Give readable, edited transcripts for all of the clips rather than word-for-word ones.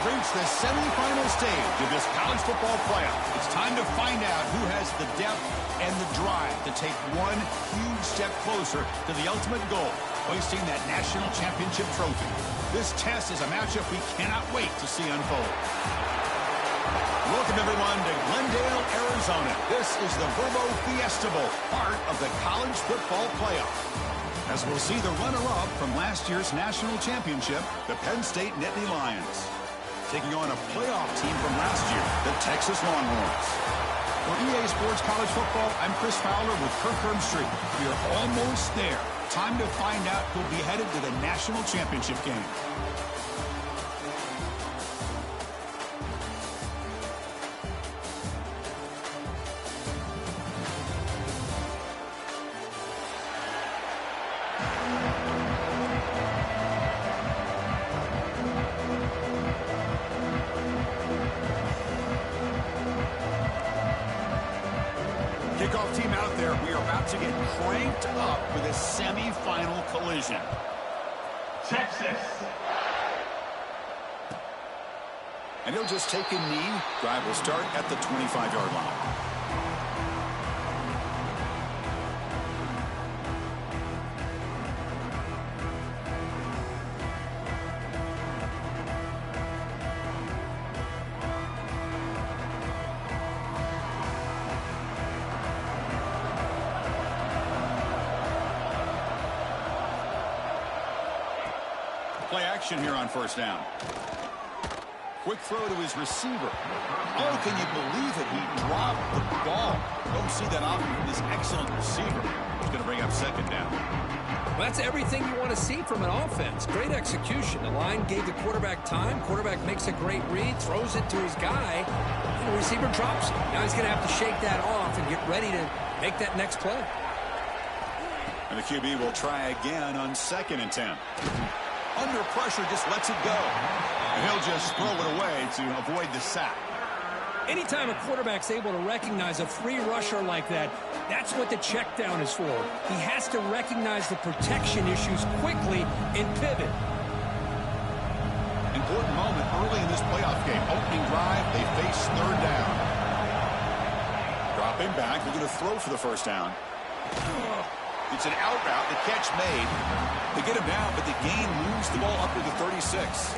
reached the semifinal stage of this college football playoff. It's time to find out who has the depth and the drive to take one huge step closer to the ultimate goal, hoisting that national championship trophy. This test is a matchup we cannot wait to see unfold. Welcome, everyone, to Glendale, Arizona. This is the Verbo Fiesta Bowl, part of the college football playoff. As we'll see the runner-up from last year's national championship, the Penn State Nittany Lions, taking on a playoff team from last year, the Texas Longhorns. For EA Sports College Football, I'm Chris Fowler with Kirk Herbstreit. We are almost there. Time to find out who'll be headed to the national championship game. Kickoff team out there. We are about to get cranked up with a semifinal collision. Texas. And he'll just take a knee. Drive will start at the 25-yard line. Play action here on first down. Quick throw to his receiver. Oh, can you believe it? He dropped the ball. Don't see that often from this excellent receiver. He's going to bring up second down. Well, that's everything you want to see from an offense. Great execution. The line gave the quarterback time. Quarterback makes a great read, throws it to his guy, and the receiver drops it. Now he's going to have to shake that off and get ready to make that next play. And the QB will try again on 2nd and 10. Under pressure, just lets it go. And he'll just throw it away to avoid the sack. Anytime a quarterback's able to recognize a free rusher like that, that's what the check down is for. He has to recognize the protection issues quickly and pivot. Important moment early in this playoff game. Opening drive, they face third down. Dropping back, they're going to throw for the first down. It's an out route, the catch made. They get him down, but the gain moves the ball up to the 36.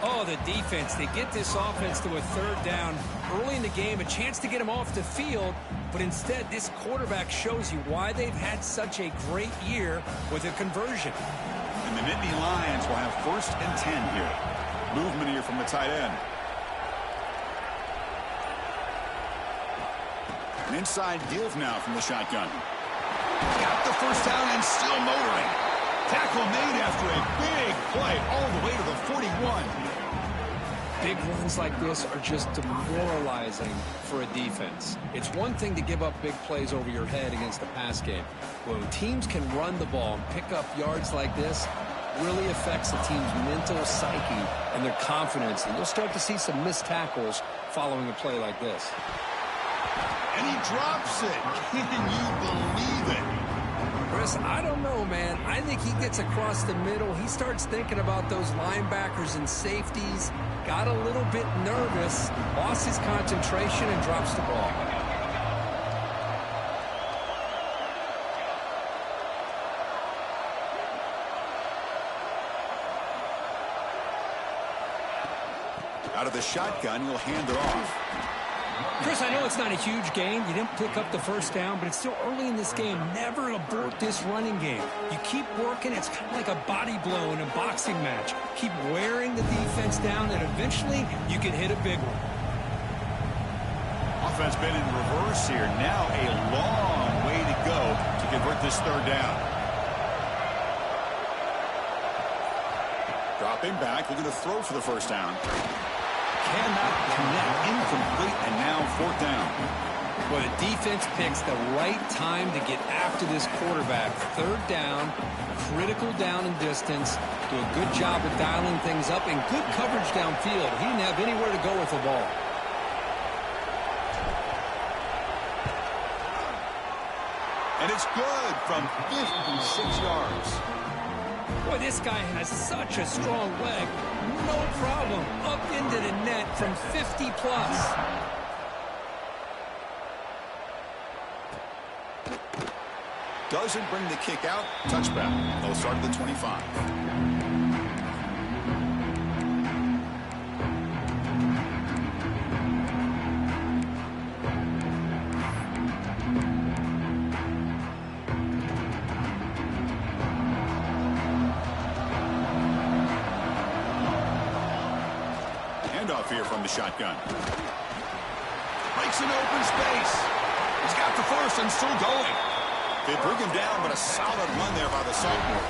Oh, the defense. They get this offense to a third down early in the game, a chance to get him off the field, but instead this quarterback shows you why they've had such a great year with a conversion. And the Nittany Lions will have 1st and 10 here. Movement here from the tight end. An inside give now from the shotgun. Got the first down and still motoring. Tackle made after a big play all the way to the 41. Big runs like this are just demoralizing for a defense. It's one thing to give up big plays over your head against the pass game. When teams can run the ball and pick up yards like this, really affects the team's mental psyche and their confidence. And you'll start to see some missed tackles following a play like this. And he drops it. Can you believe it? Chris, I don't know, man. I think he gets across the middle. He starts thinking about those linebackers and safeties. Got a little bit nervous, lost his concentration, and drops the ball. Out of the shotgun, he'll hand it off. Chris, I know it's not a huge game. You didn't pick up the first down, but it's still early in this game. Never abort this running game. You keep working. It's kind of like a body blow in a boxing match. Keep wearing the defense down, and eventually you can hit a big one. Offense been in reverse here. Now a long way to go to convert this third down. Dropping back, looking to throw for the first down. Cannot connect, incomplete, and now 4th down. Well, the defense picks the right time to get after this quarterback. 3rd down, critical down and distance. Do a good job of dialing things up and good coverage downfield. He didn't have anywhere to go with the ball. And it's good from 56 yards. Boy, this guy has such a strong leg. No problem. from 50 plus. Doesn't bring the kick out. Touchback. They'll start at the 25. Handoff here from the shotgun. Breaks an open space. He's got the first and still going. They bring him down, but a solid run there by the sophomore.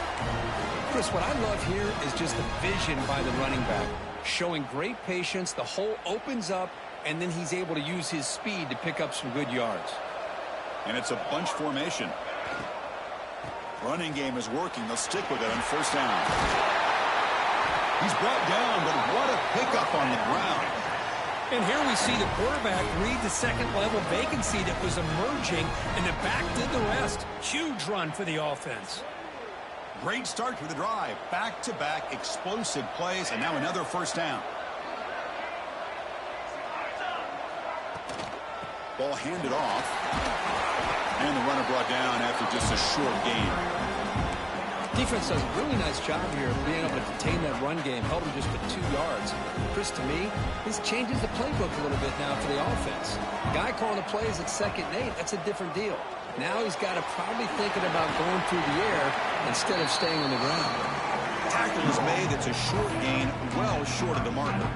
Chris, what I love here is just the vision by the running back. Showing great patience, the hole opens up, and then he's able to use his speed to pick up some good yards. And it's a bunch formation. Running game is working. They'll stick with it on first down. He's brought down, but what a pickup on the ground. And here we see the quarterback read the second-level vacancy that was emerging, and the back did the rest. Huge run for the offense. Great start to the drive. Back-to-back explosive plays, and now another first down. Ball handed off. And the runner brought down after just a short gain. Defense does a really nice job here of being able to contain that run game, held him just to 2 yards. Chris, to me, this changes the playbook a little bit now for the offense. The guy calling the plays at 2nd and 8, that's a different deal. Now he's got to probably thinking about going through the air instead of staying on the ground. Tackle is made. It's a short gain, well short of the marker.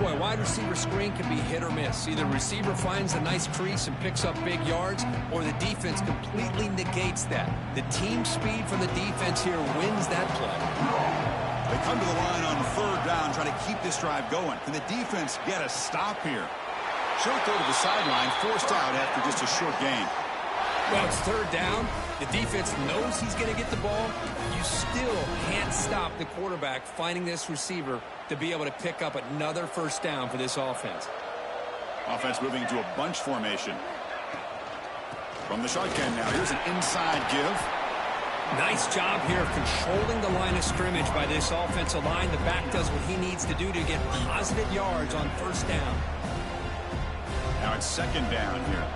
Boy, wide receiver screen can be hit or miss. Either receiver finds a nice crease and picks up big yards, or the defense completely negates that. The team speed from the defense here wins that play. They come to the line on 3rd down, trying to keep this drive going. Can the defense get a stop here? Short throw to the sideline, forced out after just a short gain. Well, it's 3rd down. The defense knows he's going to get the ball. You still can't stop the quarterback finding this receiver to be able to pick up another first down for this offense. Offense moving to a bunch formation. From the shotgun now, here's an inside give. Nice job here of controlling the line of scrimmage by this offensive line. The back does what he needs to do to get positive yards on first down. Now it's 2nd down here.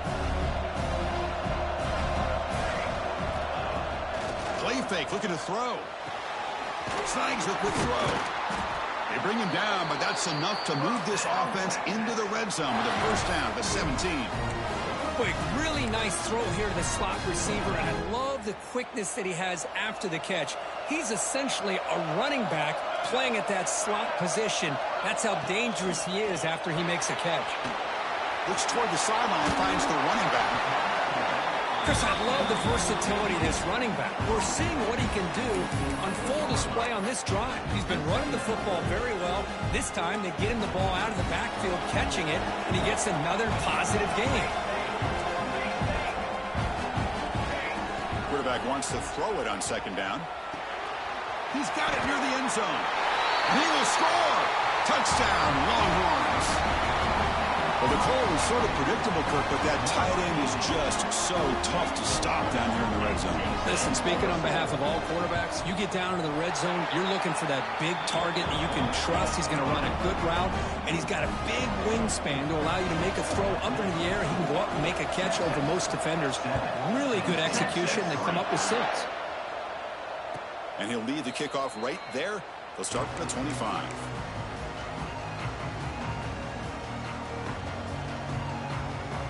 Play fake, looking to throw. Snags the quick throw. They bring him down, but that's enough to move this offense into the red zone with a first down at the 17. Quick, really nice throw here to the slot receiver, and I love the quickness that he has after the catch. He's essentially a running back playing at that slot position. That's how dangerous he is after he makes a catch. Looks toward the sideline, finds the running back. Chris, I love the versatility of this running back. We're seeing what he can do on full display on this drive. He's been running the football very well. This time, they get him the ball out of the backfield, catching it, and he gets another positive gain. Quarterback wants to throw it on 2nd down. He's got it near the end zone. And he will score. Touchdown, Longhorns. Well, the call was sort of predictable, Kirk, but that tight end is just so tough to stop down here in the red zone. Listen, speaking on behalf of all quarterbacks, you get down into the red zone, you're looking for that big target that you can trust. He's going to run a good route, and he's got a big wingspan to allow you to make a throw up into the air. He can go up and make a catch over most defenders. Really good execution. They come up with 6. And he'll lead the kickoff right there. They'll start from the 25.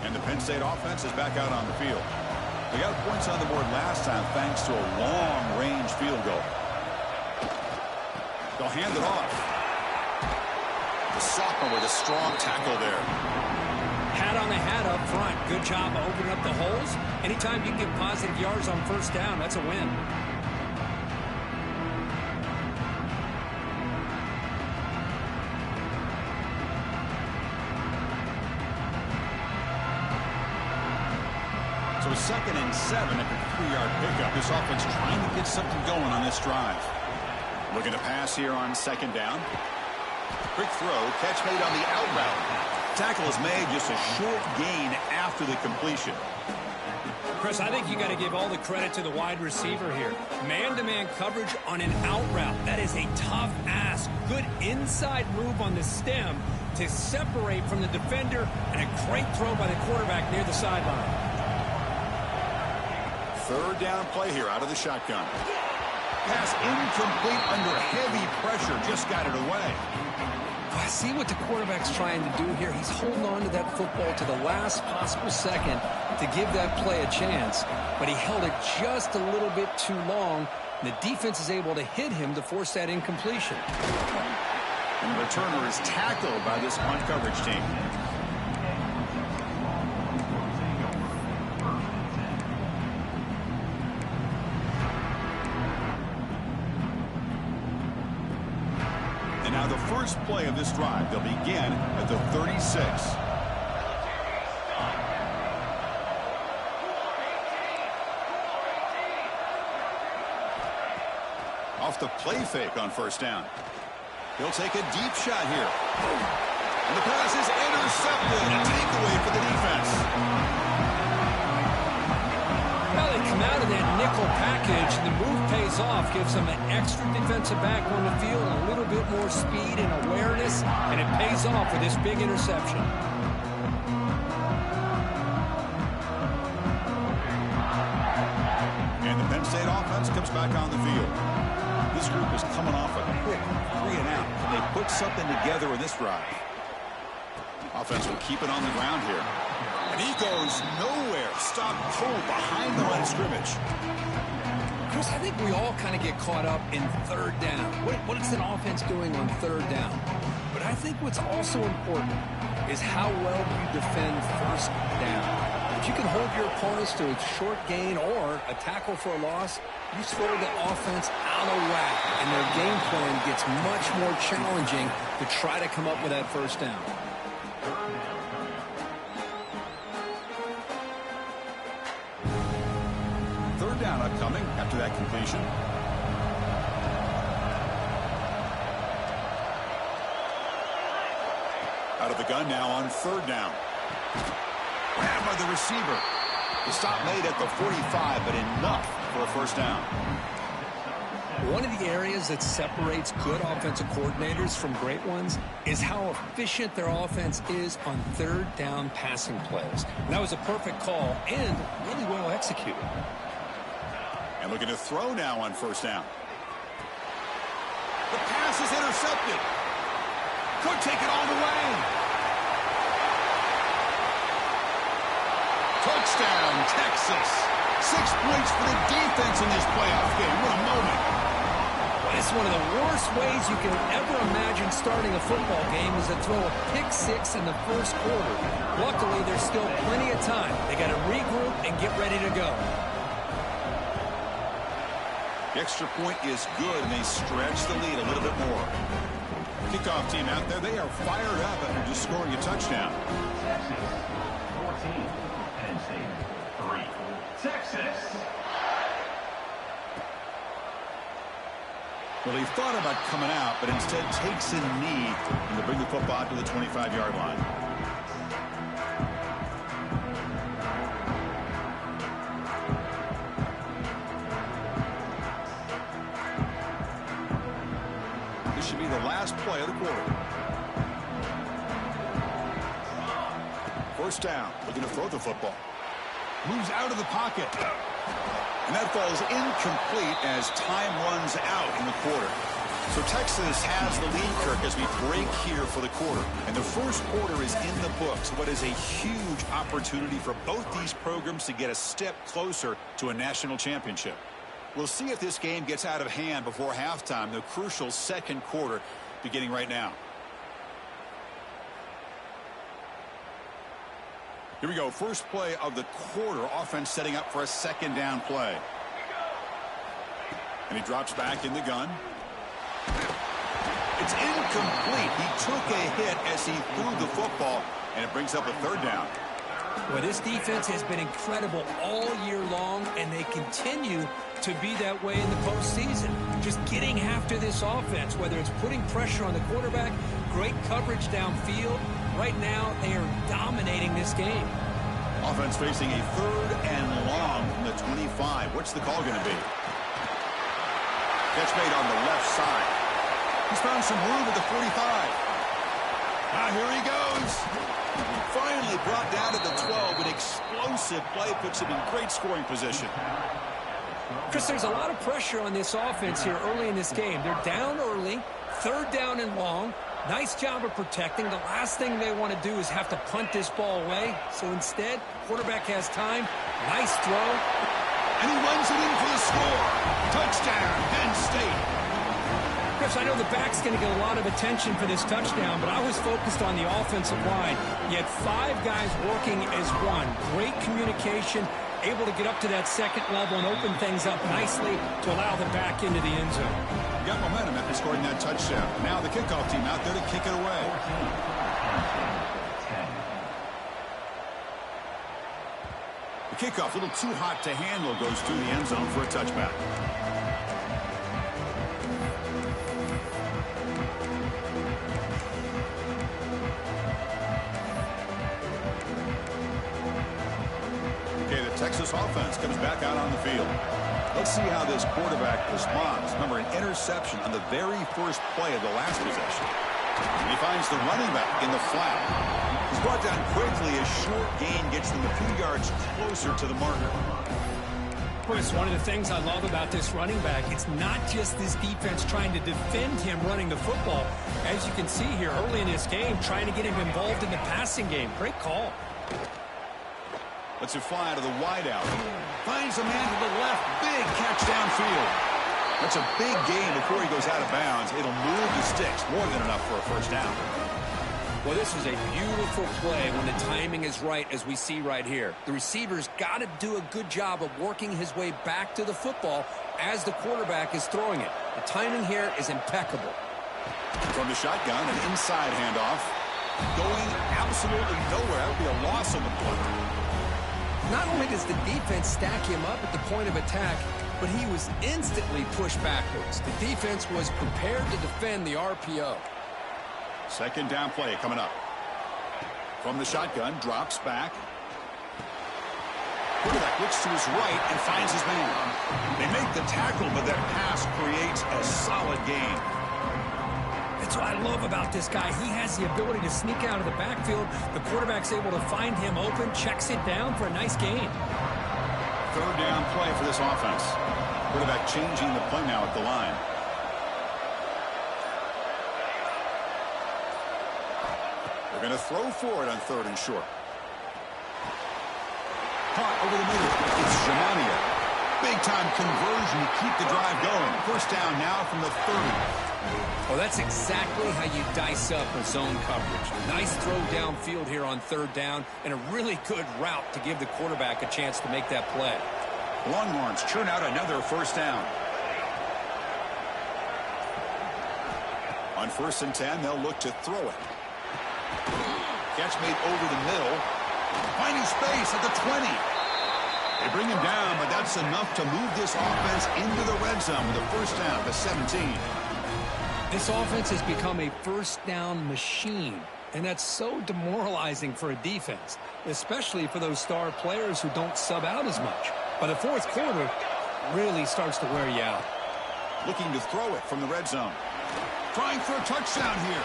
And the Penn State offense is back out on the field. They got points on the board last time thanks to a long-range field goal. They'll hand it off. The sophomore with a strong tackle there. Hat on the hat up front. Good job of opening up the holes. Anytime you can get positive yards on first down, that's a win. So 2nd and 7 at the 3-yard pickup. This offense trying to get something going on this drive. Looking to pass here on 2nd down. Quick throw. Catch made on the out route. Tackle is made, just a short gain after the completion. Chris, I think you got to give all the credit to the wide receiver here. Man-to-man coverage on an out route. That is a tough ask. Good inside move on the stem to separate from the defender, and a great throw by the quarterback near the sideline. Third down play here out of the shotgun. Pass incomplete under heavy pressure. Just got it away. I see what the quarterback's trying to do here. He's holding on to that football to the last possible second to give that play a chance, but he held it just a little bit too long. The defense is able to hit him to force that incompletion. And the returner is tackled by this punt coverage team. And now the first play of this drive, they'll begin at the 36. Off the play fake on first down. He'll take a deep shot here. And the pass is intercepted. A takeaway for the defense. Well, they come out of that nickel package, and the move pays off, gives them an extra defensive back on the field, a little bit more speed and awareness, and it pays off with this big interception. And the Penn State offense comes back on the field. This group is coming off a quick 3-and-out. Can they put something together in this drive? Offense will keep it on the ground here. And he goes nowhere. Stop cold behind the line of scrimmage. Chris, I think we all kind of get caught up in third down. What is an offense doing on third down? But I think what's also important is how well you defend first down. If you can hold your opponents to a short gain or a tackle for a loss, you throw the offense out of whack, and their game plan gets much more challenging to try to come up with that first down. Third down upcoming after that completion. Out of the gun now on third down. Grabbed by the receiver. The stop made at the 45, but enough for a first down. One of the areas that separates good offensive coordinators from great ones is how efficient their offense is on third down passing plays. And that was a perfect call and really well executed. And looking to throw now on first down. The pass is intercepted. Could take it all the way. Touchdown, Texas. 6 points for the defense in this playoff game. What a moment. It's one of the worst ways you can ever imagine starting a football game is to throw a pick-6 in the first quarter. Luckily, there's still plenty of time. They got to regroup and get ready to go. The extra point is good, and they stretch the lead a little bit more. Kickoff team out there, they are fired up after just scoring a touchdown. Texas 14, Penn State 3. Texas. Well, he thought about coming out, but instead takes a knee and to bring the football to the 25-yard line. This should be the last play of the quarter. First down, looking to throw the football. Moves out of the pocket. And that falls incomplete as time runs out in the quarter. So Texas has the lead, Kirk, as we break here for the quarter. And the first quarter is in the books. What is a huge opportunity for both these programs to get a step closer to a national championship. We'll see if this game gets out of hand before halftime, the crucial second quarter beginning right now. Here we go. First play of the quarter. Offense setting up for a second down play. And he drops back in the gun. It's incomplete. He took a hit as he threw the football, and it brings up a third down. Well, this defense has been incredible all year long, and they continue to be that way in the postseason. Just getting after this offense, whether it's putting pressure on the quarterback, great coverage downfield. Right now, they are dominating this game. Offense facing a 3rd and long from the 25. What's the call going to be? Catch made on the left side. He's found some room at the 45. Here he goes. Finally brought down to the 12. An explosive play puts him in great scoring position. Chris, there's a lot of pressure on this offense here early in this game. They're down early, 3rd down and long. Nice job of protecting. The last thing they want to do is have to punt this ball away. So instead, quarterback has time. Nice throw. And he runs it in for the score. Touchdown, Penn State. Chris, I know the back's going to get a lot of attention for this touchdown, but I was focused on the offensive line. You had 5 guys working as one. Great communication, able to get up to that 2nd level and open things up nicely to allow the back into the end zone. Got momentum after scoring that touchdown. Now the kickoff team out there to kick it away. The kickoff, a little too hot to handle, goes through the end zone for a touchback. Okay, the Texas offense comes back out on the field. Let's see how this quarterback responds. Remember, an interception on the very first play of the last possession. And he finds the running back in the flat. He's brought down quickly. A short gain gets them a few yards closer to the marker. Chris, one of the things I love about this running back, it's not just this defense trying to defend him running the football. As you can see here early in this game, trying to get him involved in the passing game. Great call. Lets it fly to the wideout. Finds a man to the left. Big catch downfield. That's a big gain before he goes out of bounds. It'll move the sticks. More than enough for a first down. Well, this is a beautiful play when the timing is right, as we see right here. The receiver's got to do a good job of working his way back to the football as the quarterback is throwing it. The timing here is impeccable. From the shotgun, an inside handoff. Going absolutely nowhere. That would be a loss on the play. Not only does the defense stack him up at the point of attack, but he was instantly pushed backwards. The defense was prepared to defend the RPO. 2nd down play coming up. From the shotgun, drops back. Quarterback looks to his right and finds his man. They make the tackle, but that pass creates a solid gain. That's what I love about this guy. He has the ability to sneak out of the backfield. The quarterback's able to find him open, checks it down for a nice gain. 3rd down play for this offense. Quarterback changing the play now at the line. They're going to throw for it on 3rd and short. Caught over the middle. It's Shimania. Big-time conversion to keep the drive going. First down now from the 30. Well, that's exactly how you dice up a zone coverage. Nice throw downfield here on 3rd down, and a really good route to give the quarterback a chance to make that play. Longhorns churn out another first down. On 1st and 10, they'll look to throw it. Catch made over the middle. Finding space at the 20. They bring him down, but that's enough to move this offense into the red zone with a first down to 17. This offense has become a first down machine, and that's so demoralizing for a defense, especially for those star players who don't sub out as much. By the 4th quarter, really starts to wear you out. Looking to throw it from the red zone. Trying for a touchdown here.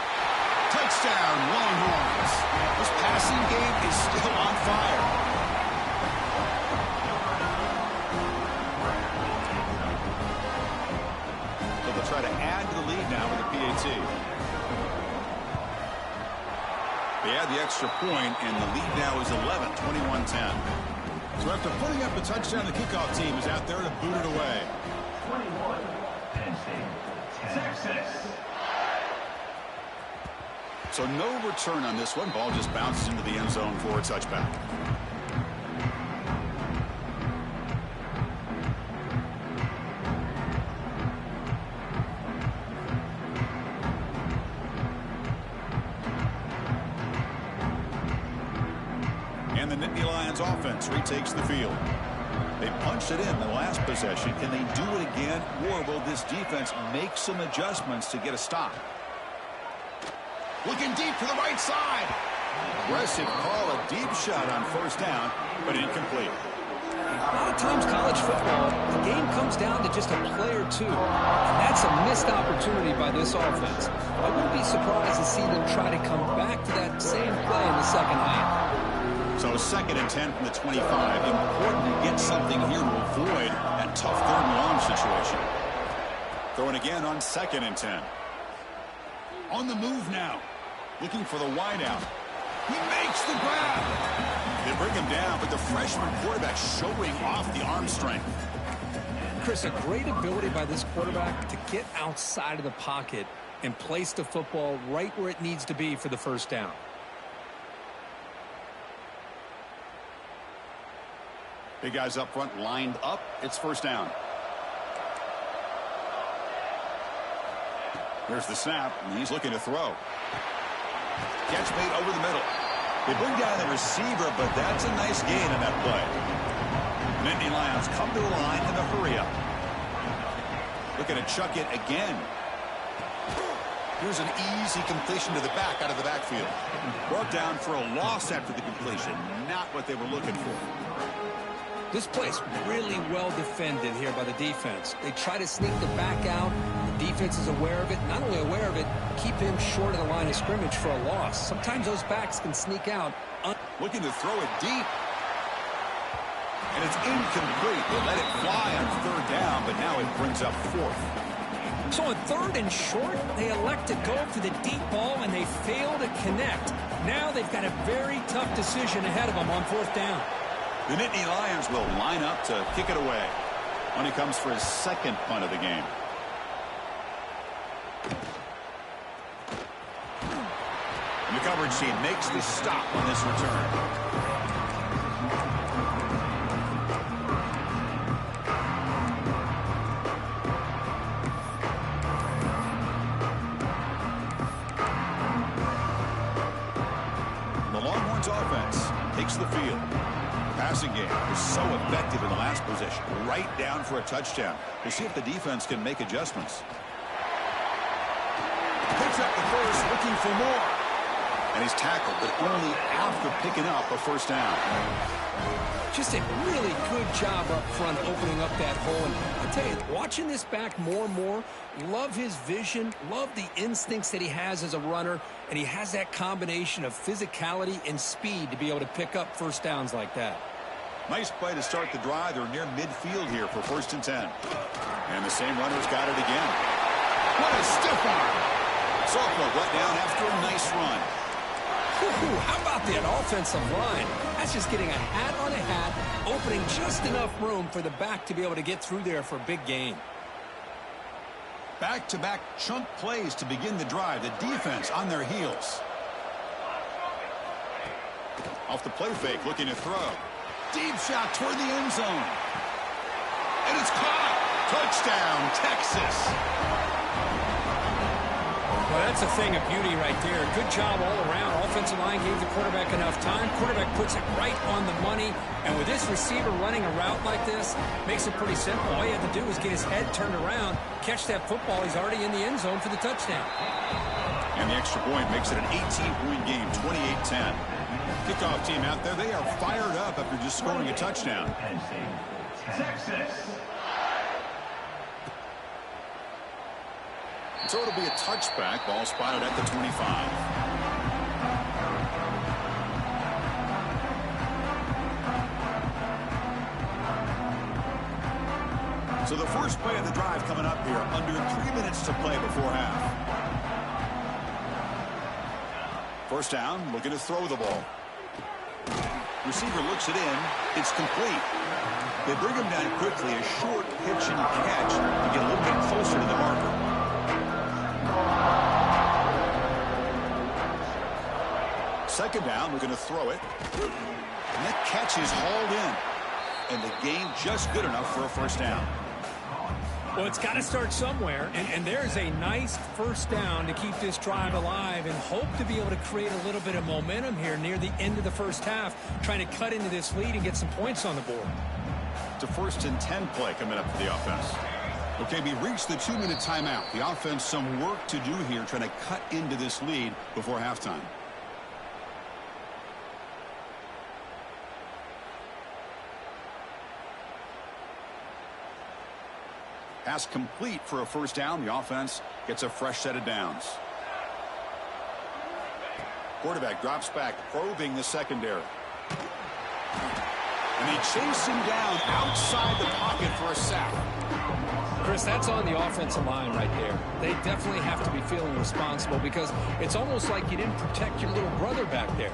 Touchdown, Longhorns. This passing game is still on fire. Try to add to the lead now with a PAT. They add the extra point, and the lead now is 11, 21-10. So after putting up a touchdown, the kickoff team is out there to boot it away. 21, Penn State, Texas. So no return on this one. Ball just bounces into the end zone for a touchback. And the Nittany Lions offense retakes the field. They punched it in the last possession. Can they do it again, or will this defense make some adjustments to get a stop? Looking deep to the right side. Aggressive call, a deep shot on first down, but incomplete. A lot of times college football, the game comes down to just a play or two. And that's a missed opportunity by this offense. I wouldn't be surprised to see them try to come back to that same play in the second half. So 2nd and 10 from the 25. Important to get something here to avoid that tough 3rd and long situation. Throwing again on 2nd and 10. On the move now. Looking for the wideout. He makes the grab. They bring him down, but the freshman quarterback showing off the arm strength. Chris, a great ability by this quarterback to get outside of the pocket and place the football right where it needs to be for the first down. Big guys up front lined up. It's first down. Here's the snap, and he's looking to throw. Catch made over the middle. They bring down the receiver, but that's a nice gain in that play. Nittany Lions come to the line in the hurry-up. Looking to chuck it again. Here's an easy completion to the back out of the backfield. Brought down for a loss after the completion. Not what they were looking for. This play's really well defended here by the defense. They try to sneak the back out. The defense is aware of it. Not only aware of it, keep him short of the line of scrimmage for a loss. Sometimes those backs can sneak out. Looking to throw it deep. And it's incomplete. They let it fly on 3rd down, but now it brings up 4th. So on 3rd and short, they elect to go for the deep ball, and they fail to connect. Now they've got a very tough decision ahead of them on 4th down. The Nittany Lions will line up to kick it away when he comes for his 2nd punt of the game. And the coverage team makes the stop on this return. The Longhorns offense takes the field. Passing game was so effective in the last possession, right down for a touchdown. We'll see if the defense can make adjustments. Picks up the first, looking for more. And he's tackled, but only after picking up a first down. Just a really good job up front opening up that hole. And I'll tell you, watching this back more and more, love his vision, love the instincts that he has as a runner, and he has that combination of physicality and speed to be able to pick up first downs like that. Nice play to start the drive. They're near midfield here for 1st and 10. And the same runner's got it again. What a stiff arm. Sophomore brought down after a nice run. Ooh, how about that offensive line? That's just getting a hat on a hat, opening just enough room for the back to be able to get through there for a big gain. Back-to-back chunk plays to begin the drive. The defense on their heels. Off the play fake, looking to throw. Deep shot toward the end zone. And it's caught. Touchdown, Texas. Well, that's a thing of beauty right there. Good job all around. Offensive line gave the quarterback enough time. Quarterback puts it right on the money. And with this receiver running a route like this, makes it pretty simple. All you have to do is get his head turned around, catch that football. He's already in the end zone for the touchdown. And the extra point makes it an 18-point game, 28-10. Kickoff team out there, they are fired up after just scoring a touchdown. Penn State, Texas. So it'll be a touchback. Ball spotted at the 25. So the first play of the drive coming up here. Under 3 minutes to play before half. First down, looking to throw the ball. Receiver looks it in. It's complete. They bring him down quickly. A short pitch and catch to get a little bit closer to the marker. Second down, looking to throw it. And that catch is hauled in. And the gain just good enough for a first down. Well, it's got to start somewhere, and there's a nice first down to keep this drive alive and hope to be able to create a little bit of momentum here near the end of the first half, trying to cut into this lead and get some points on the board. It's a 1st and 10 play coming up for the offense. Okay, we reached the 2-minute timeout. The offense some work to do here trying to cut into this lead before halftime. Pass complete for a first down. The offense gets a fresh set of downs. Quarterback drops back, probing the secondary. And they chase him down outside the pocket for a sack. Chris, that's on the offensive line right there. They definitely have to be feeling responsible because it's almost like you didn't protect your little brother back there.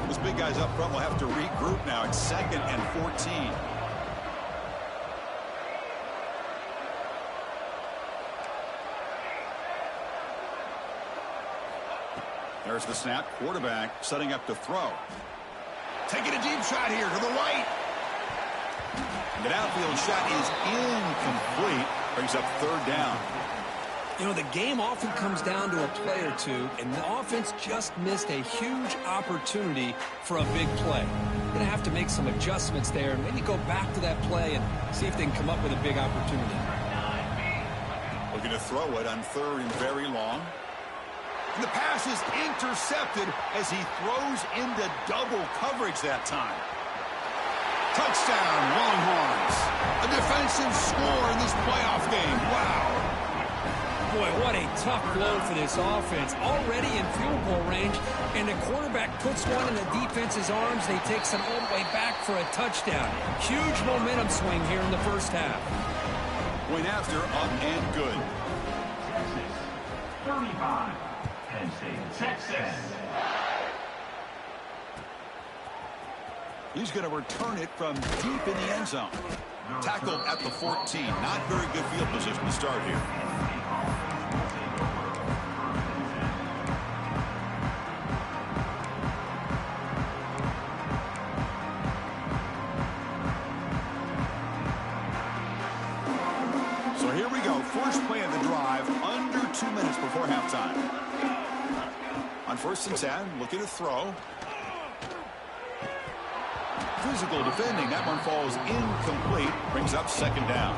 Those big guys up front will have to regroup now. It's 2nd and 14. There's the snap. Quarterback setting up to throw. Taking a deep shot here to the right. The downfield shot is incomplete. Brings up 3rd down. You know, the game often comes down to a play or two, and the offense just missed a huge opportunity for a big play. You're going to have to make some adjustments there and maybe go back to that play and see if they can come up with a big opportunity. Looking to throw it on 3rd and very long. And the pass is intercepted as he throws into double coverage that time. Touchdown, Longhorns. A defensive score in this playoff game. Wow. Boy, what a tough blow for this offense. Already in field goal range, and the quarterback puts one in the defense's arms. They take some all the way back for a touchdown. Huge momentum swing here in the first half. Point after, up and good. 35. Penn State, Texas. He's going to return it from deep in the end zone. Tackled at the 14. Not very good field position to start here. So here we go. First play of the drive, under 2 minutes before halftime. On 1st and 10, looking to throw. Physical defending. That one falls incomplete. Brings up 2nd down.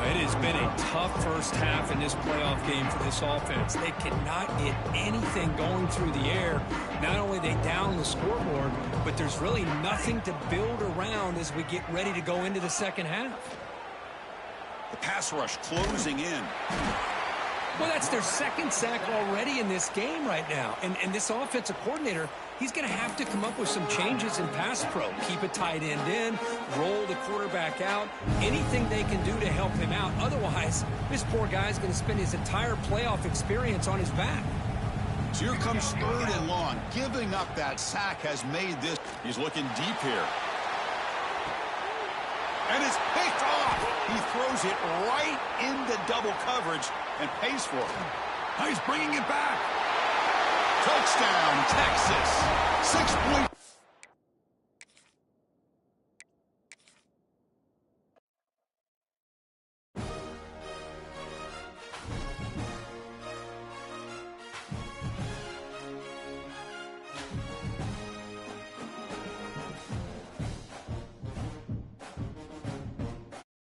It has been a tough first half in this playoff game for this offense. They cannot get anything going through the air. Not only they down the scoreboard, but there's really nothing to build around as we get ready to go into the second half. The pass rush closing in. Well, that's their 2nd sack already in this game right now. And this offensive coordinator, he's going to have to come up with some changes in pass pro. Keep a tight end in, roll the quarterback out, anything they can do to help him out. Otherwise, this poor guy's going to spend his entire playoff experience on his back. So here comes 3rd and long. Giving up that sack has made this. He's looking deep here. And it's picked off. He throws it right into double coverage and pays for it. Now he's bringing it back. Touchdown, Texas. 6-point.